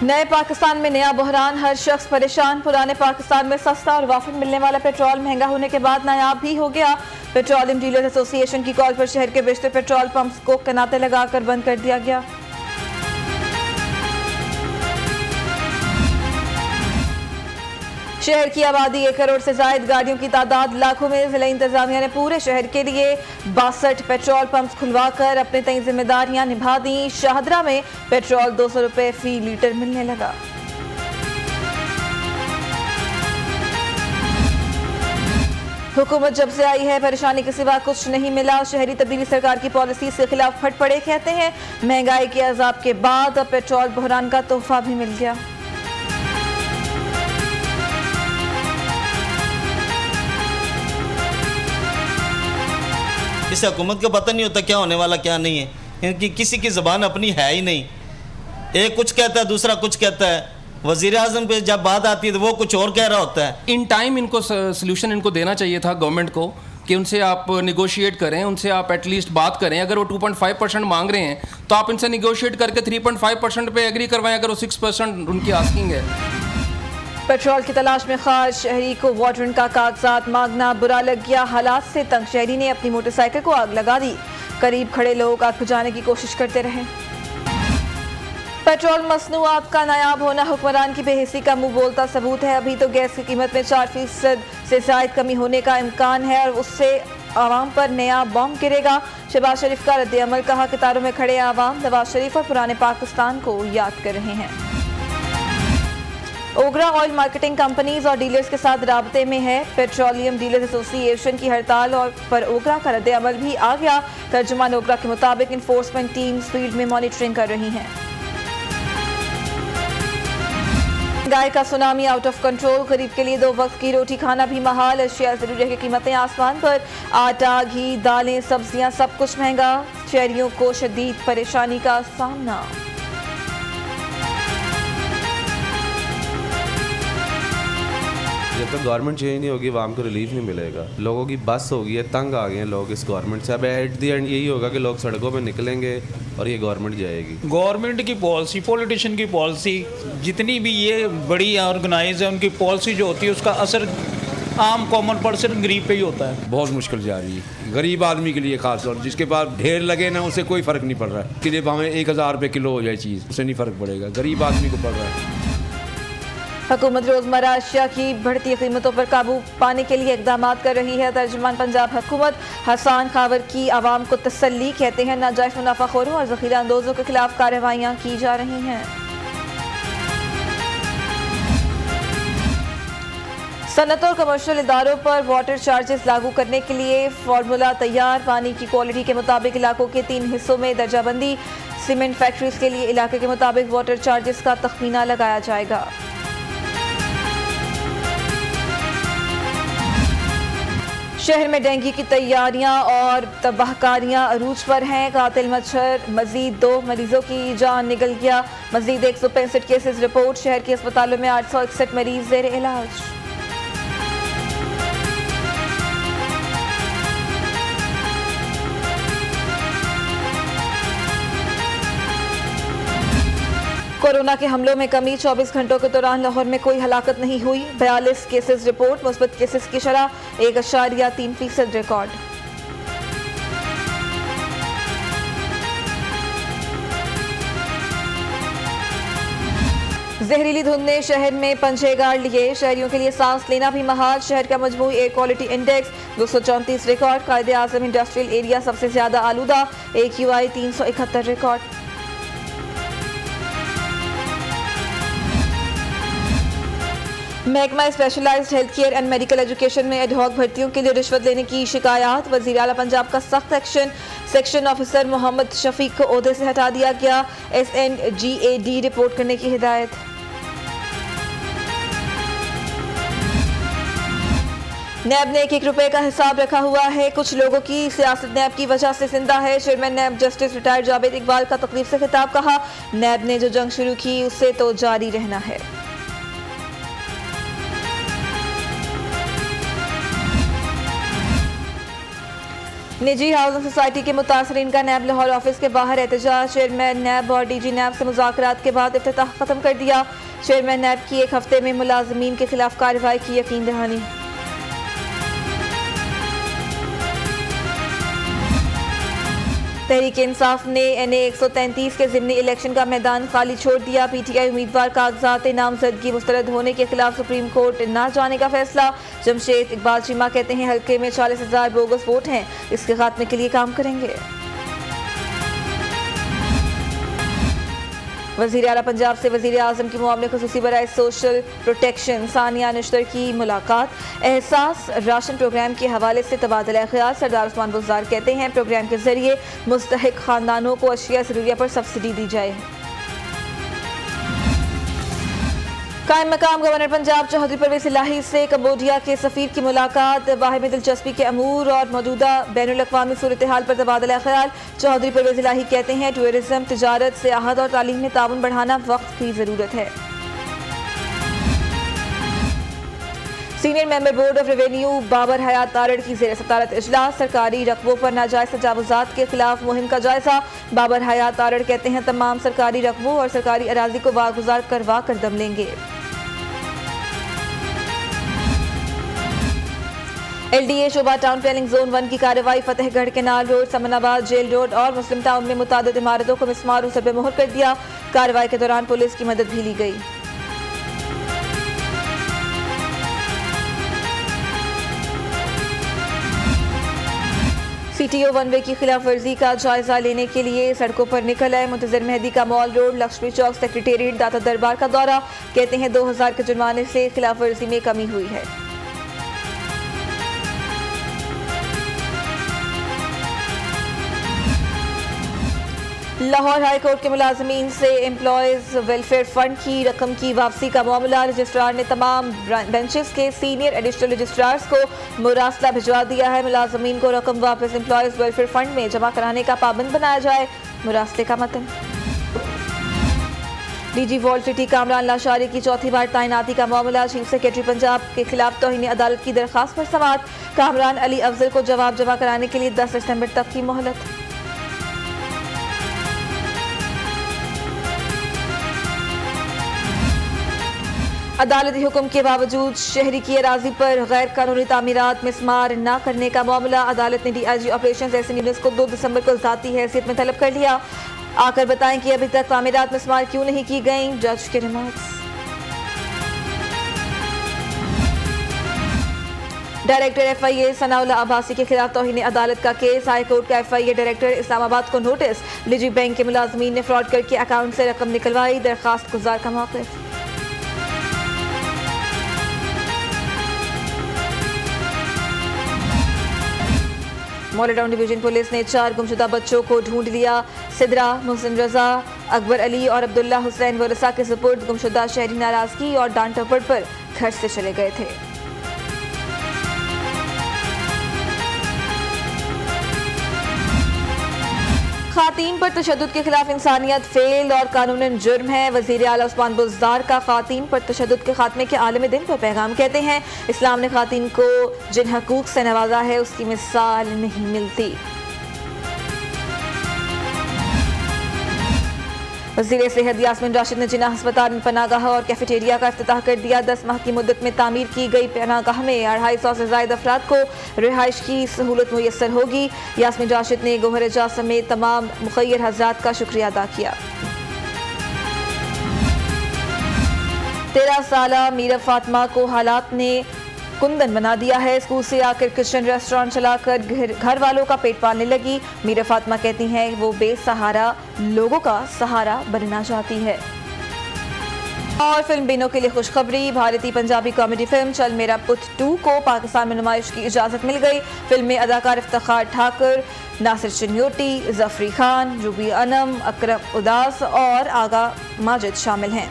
नए पाकिस्तान में नया बहरान, हर शख्स परेशान। पुराने पाकिस्तान में सस्ता और वाफिर मिलने वाला पेट्रोल महंगा होने के बाद नायाब भी हो गया। पेट्रोलियम डीलर्स एसोसिएशन की कॉल पर शहर के बेशतर पेट्रोल पंप्स को कनाते लगाकर बंद कर दिया गया। शहर की आबादी 1 करोड़ से जायद, गाड़ियों की तादाद लाखों में। जिला इंतजामिया ने पूरे शहर के लिए 62 पेट्रोल पंप्स खुलवाकर अपने तय जिम्मेदारियां निभा दी। शाहदरा में पेट्रोल 200 रुपए फी लीटर मिलने लगा। हुकूमत जब से आई है परेशानी के सिवा कुछ नहीं मिला। शहरी तब्दीली सरकार की पॉलिसी के खिलाफ फट पड़े, कहते हैं महंगाई के अजाब के बाद अब पेट्रोल बहरान का तोहफा भी मिल गया। इस हुकूमत को पता नहीं होता क्या होने वाला क्या नहीं है, क्योंकि किसी की ज़बान अपनी है ही नहीं। एक कुछ कहता है, दूसरा कुछ कहता है। वज़ीर आज़म पे जब बात आती है तो वो कुछ और कह रहा होता है। इन टाइम इनको सोल्यूशन इनको देना चाहिए था गवर्नमेंट को, कि उनसे आप निगोशिएट करें, उनसे आप एटलीस्ट बात करें। अगर वो 2.5% मांग रहे हैं तो आप इनसे निगोशिएट करके 3.5% पे एग्री करवाएं, अगर वो 6% उनकी आस्किंग है। पेट्रोल की तलाश में खास शहरी को वाटरन का कागजात मांगना बुरा लग गया। हालात से तंग शहरी ने अपनी मोटरसाइकिल को आग लगा दी। करीब खड़े लोग आग बुझाने की कोशिश करते रहे। पेट्रोल मसनूआत का नायाब होना हुक्मरान की बेहिसी का मुंह बोलता सबूत है। अभी तो गैस की कीमत में 4% से जायद कमी होने का इम्कान है और उससे आवाम पर नया बम गिरेगा। शहबाज शरीफ का रद्द-ए-अमल, कहा कतारों में खड़े आवाम नवाज शरीफ और पुराने पाकिस्तान को याद कर रहे हैं। ओगरा ऑयल मार्केटिंग कंपनीज और डीलर्स के साथ राब्ते में है। पेट्रोलियम डीलर्स एसोसिएशन की हड़ताल और पर ओगरा का रद्द-ए-अमल भी आ गया। तर्जुमान ओगरा के मुताबिक इन्फोर्समेंट टीम्स फील्ड में मॉनिटरिंग कर रही हैं। महंगाई का सुनामी आउट ऑफ कंट्रोल, गरीब के लिए 2 वक्त की रोटी खाना भी महाल। अशिया ज़रूरिया की कीमतें आसमान पर। आटा, घी, दालें, सब्जियां सब कुछ महंगा। शहरियों को शदीद परेशानी का सामना। जब तक गवर्नमेंट चेंज नहीं होगी आवाम को रिलीफ नहीं मिलेगा। लोगों की बस हो गई है, तंग आ गए हैं लोग इस गवर्नमेंट से। अब एट दी एंड यही होगा कि लोग सड़कों पे निकलेंगे और ये गवर्नमेंट जाएगी। गवर्नमेंट की पॉलिसी, पॉलिटिशियन की पॉलिसी, जितनी भी ये बड़ी ऑर्गेनाइज है उनकी पॉलिसी जो होती है उसका असर आम कॉमन पर्सन गरीब पे ही होता है। बहुत मुश्किल जा रही है गरीब आदमी के लिए, खास तौर जिसके पास ढेर लगे ना उसे कोई फ़र्क नहीं पड़ रहा है। किले भावें 1000 रुपये किलो हो जाए चीज़, उसे नहीं फ़र्क पड़ेगा, गरीब आदमी को पड़ रहा है। हुकूमत रोजमर्रा अशिया की बढ़ती कीमतों पर काबू पाने के लिए इकदाम कर रही है। तर्जुमान पंजाब हुकूमत हसन खावर की आवाम को तसल्ली, कहते हैं नाजायज़ मुनाफाखोरों और ज़ख़ीरा अंदोज़ों के खिलाफ कार्रवाइयाँ की जा रही हैं। सनत और कमर्शियल इदारों पर वाटर चार्जेस लागू करने के लिए फार्मूला तैयार। पानी की क्वालिटी के मुताबिक इलाकों के 3 हिस्सों में दर्जाबंदी। सीमेंट फैक्ट्रीज के लिए इलाके के मुताबिक वाटर चार्जेस का तखमीना लगाया जाएगा। शहर में डेंगू की तैयारियां और तबाहकारियां अरूज पर हैं। कातिल मच्छर, मजीद 2 मरीजों की जान निकल गया। मजीद 165 केसेस रिपोर्ट। शहर के अस्पतालों में 861 मरीज ज़ेर इलाज। कोरोना के हमलों में कमी, 24 घंटों के दौरान लाहौर में कोई हलाकत नहीं हुई। 42 केसेस रिपोर्ट। मुस्बत केसेस की शरह 1.3% रिकॉर्ड। जहरीली धुंध ने शहर में पंजे गाड़ लिए। शहरियों के लिए सांस लेना भी महाल। शहर का मजमूई air quality index 234 record. Quaid-e-Azam industrial area सबसे ज्यादा आलूदा, AQI 371 रिकॉर्ड। महकमा specialised health care and medical education में एडहॉक भर्तियों के लिए रिश्वत लेने की शिकायत। वज़ीर आला पंजाब का सख्त action. Section officer Mohammad Shafiq को ओहदे से हटा दिया गया। SNGAD रिपोर्ट करने की हिदायत। नैब ने 1-1 रुपए का हिसाब रखा हुआ है। कुछ लोगों की सियासत नैब की वजह से जिंदा है। Chairman NAB justice retired Javed Iqbal का तकरीब से खिताब, कहा नैब ने जो जंग शुरू की उससे तो जारी रहना है। निजी हाउसिंग सोसाइटी के मुतासरीन का नैब लाहौर ऑफिस के बाहर एहतजाज। चेयरमैन नैब और डीजी नैब से मुज़ाकरात के बाद इफ्तिताह खत्म कर दिया। चेयरमैन नैब की एक हफ्ते में मुलाजमीन के खिलाफ कार्रवाई की यकीन दहानी। तहरीक इंसाफ ने NA 133 के ज़िमनी इलेक्शन का मैदान खाली छोड़ दिया। PTI उम्मीदवार कागजात नामजदगी मुस्तरद होने के खिलाफ सुप्रीम कोर्ट न जाने का फैसला। जमशेद इकबाल चीमा कहते हैं हल्के में 40,000 बोगस वोट हैं, इसके खात्मे के लिए काम करेंगे। वज़ीर आला पंजाब से वज़ीर आज़म की मामले ख़ुसूसी बराए सोशल प्रोटेक्शन सानिया नश्तर की मुलाकात। एहसास राशन प्रोग्राम के हवाले से तबादला ख्याल। सरदार उस्मान बुज़दार कहते हैं प्रोग्राम के जरिए मुस्तहिक ख़ानदानों को अशिया ज़रूरिया पर सब्सिडी दी जाए। कायम मकाम गवर्नर पंजाब चौधरी परवेज़ इलाही से कंबोडिया के सफ़ीर की मुलाकात। बाहिमी दिलचस्पी के अमूर और मौजूदा बैनुल-अक़वामी सूरत हाल पर तबादला ख्याल। चौधरी परवेज़ इलाही कहते हैं टूरिज़म, तिजारत, सियाहत और तालीम में ताउन बढ़ाना वक्त की ज़रूरत है। Senior member board of revenue Babar Hayat Tarar की ज़ेर सदारत इजलास। सरकारी रकबों पर नाजायज़ तजावुज़ात के खिलाफ मुहिम का जायजा। बाबर हयात तारड़ कहते हैं तमाम सरकारी रकबों और सरकारी अराजी को वागुजार करवा कर दम लेंगे। LDA शोबा टाउन प्लानिंग जोन 1 की कार्रवाई। Fatehgarh canal road, Samanabad jail road और मुस्लिम टाउन में मुतादिद इमारतों को मिस्मार उसर पे मोहर कर दिया। कार्रवाई के दौरान पुलिस की मदद भी ली गई। CTO वन वे की खिलाफ वर्जी का जायजा लेने के लिए सड़कों पर निकल आए। मुंतज़िर मेहदी का मॉल रोड, लक्ष्मी चौक, सेक्रेटेरिएट, दाता दरबार का दौरा। कहते हैं 2000 के जुर्माने से खिलाफ वर्जी में कमी हुई है। लाहौर हाई कोर्ट के मुलाजमीन से एम्प्लॉयज़ वेलफेयर फंड की रकम की वापसी का मामला। रजिस्ट्रार ने तमाम बेंचेस के सीनियर एडिशनल रजिस्ट्रार्स को मुरासला भिजवा दिया है। मुलाजमीन को रकम वापस एम्प्लॉयज़ वेलफेयर फंड में जमा कराने का पाबंद बनाया जाए। मुरासले का मतन। DG walled city Kamran Lashari की चौथी बार तैनाती का मामला। चीफ सेक्रेटरी पंजाब के खिलाफ तौहीन अदालत की दरखास्त पर समाअत। कामरान अली अफजल को जवाब जमा कराने के लिए 10 दिसंबर तक की मोहलत। अदालती हुक्म के बावजूद शहरी की अराजी पर गैर कानूनी तामीरात मिस्मार न करने का मामला। अदालत ने DIG ऑपरेशन एहसन यूनुस को 2 दिसंबर को ज़ाती हैसियत में तलब कर लिया। आकर बताएं कि अभी तक तामीरात मिस्मार क्यों नहीं की गई। जज के remarks. Director FIA Sanaullah Abbasi के खिलाफ तौहीन अदालत का केस। हाई कोर्ट का FIA डायरेक्टर इस्लामाबाद को नोटिस। निजी बैंक के मुलाजमीन ने फ्रॉड करके अकाउंट से रकम निकलवाई। दरखास्त गुजार का मौक़िफ़। मौला टाउन डिवीजन पुलिस ने 4 गुमशुदा बच्चों को ढूंढ लिया। सिदरा, मोहसिन रजा, अकबर अली और अब्दुल्ला हुसैन वरसा के सुपुर्द। गुमशुदा शहरी नाराजगी और डांट टपट पर घर से चले गए थे। खातीन पर तशद्दुद के खिलाफ इंसानियत फेल और कानूनन जुर्म है। वज़ीर आला उस्मान बुज़दार का खातीन पर तशद्दुद के खात्मे के आलमी दिन पर पैगाम। कहते हैं इस्लाम ने खातीन को जिन हकूक से नवाजा है उसकी मिसाल नहीं मिलती। वज़ीर सेहत यास्मीन राशिद ने जिना अस्पताल में पनागाह और कैफेटेरिया का इफ्तिताह कर दिया। 10 माह की मुद्दत में तामीर की गई पनागाह में 250 से ज़ायद अफराद को रिहाइश की सहूलत मुयस्सर होगी। यास्मीन राशिद ने गोहर जा समेत तमाम मुखय्यर हज़रात का शुक्रिया अदा किया। 13 साला मीरा फातिमा को हालात ने कुंदन बना दिया है। स्कूल से आकर किचन रेस्टोरेंट चलाकर घर वालों का पेट पालने लगी। मीरा फातिमा कहती हैं वो बेसहारा लोगों का सहारा बनना चाहती है। और फिल्म बिनों के लिए खुशखबरी। भारतीय पंजाबी कॉमेडी फिल्म चल मेरा पुत 2 को पाकिस्तान में नुमाइश की इजाज़त मिल गई। फिल्म में अदाकार इफ्तिखार ठाकुर, नासिर चिन्योटी, जफरी खान, रूबी अनम, अकरम उदास और आगा माजिद शामिल हैं।